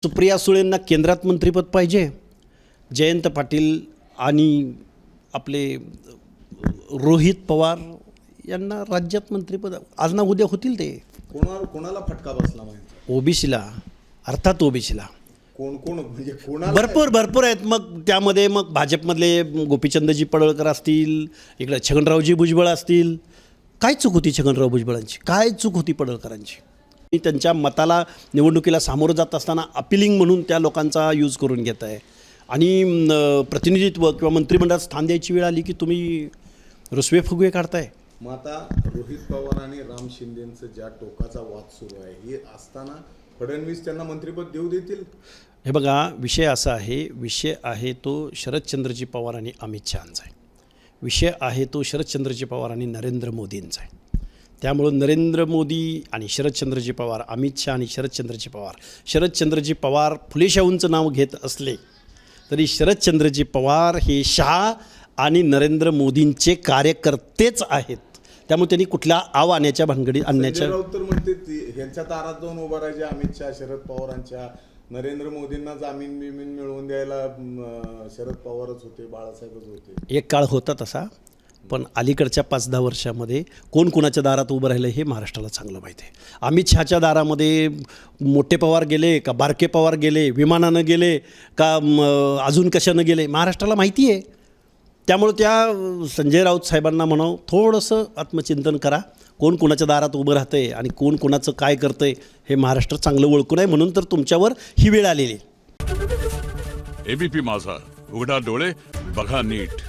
सुप्रिया सुळेंना केंद्रात मंत्रिपद पाहिजे, जयंत पाटील आणि आपले रोहित पवार यांना राज्यात मंत्रिपद आज ना उद्या होतील. ते कोणाला फटका बसला माहिती? ओबीसीला, अर्थात ओबीसीला कोण म्हणजे कोणाला? भरपूर आहेत. मग त्यामध्ये मग भाजपमधले गोपीचंदजी पडळकर असतील, इकडे छगनरावजी भुजबळ असतील. काय चूक होती छगनराव भुजबळांची? काय चूक होती पडळकरांची? त्यांच्या मताला निवडणुकीला सामोरं जात असताना अपिलिंग म्हणून त्या लोकांचा यूज करून घेत आहे. आणि प्रतिनिधित्व किंवा मंत्रिमंडळात स्थान द्यायची वेळ आली की तुम्ही रुसवे फुगवे काढताय. मग आता रोहित पवार आणि राम शिंदेचं ज्या टोकाचा वाद सुरू आहे हे असताना फडणवीस त्यांना मंत्रिपद देऊ देतील? हे बघा, विषय असा आहे तो शरदचंद्रजी पवार आणि अमित शहांचा आहे. विषय आहे तो शरदचंद्रजी पवार आणि नरेंद्र मोदींचा आहे. त्यामुळं नरेंद्र मोदी आणि शरदचंद्रजी पवार, अमित शहा आणि शरदचंद्रजी पवार फुले शाहूंचं नाव घेत असले तरी शरदचंद्रजी पवार हे शहा आणि नरेंद्र मोदींचे कार्यकर्तेच आहेत. त्यामुळे त्यांनी कुठल्या आव आणण्याच्या भानगडी आणण्याच्या तर म्हणते ह्यांच्या दारात जाऊन उभं राहायचे अमित शहा शरद पवारांच्या. नरेंद्र मोदींना जामीन मिळवून द्यायला शरद पवारच होते, बाळासाहेबच होते. एक काळ होता तसा, पण अलीकडच्या 5-10 वर्षामध्ये कोण कोणाच्या दारात उभं राहिलं हे महाराष्ट्राला चांगलं माहिती आहे. अमित शहाच्या दारामध्ये मोठे पवार गेले का बारके पवार गेले, विमानानं गेले का अजून कशानं गेले, महाराष्ट्राला माहिती आहे. त्यामुळं त्या संजय राऊत साहेबांना म्हणावं, थोडंसं आत्मचिंतन करा. कोण कोणाच्या दारात उभं राहतं आहे आणि कोण कोणाचं काय करतं आहे हे महाराष्ट्र चांगलं ओळखून आहे. म्हणून तर तुमच्यावर ही वेळ आलेली आहे. एबीपी माझा, उघडा डोळे बघा नीट.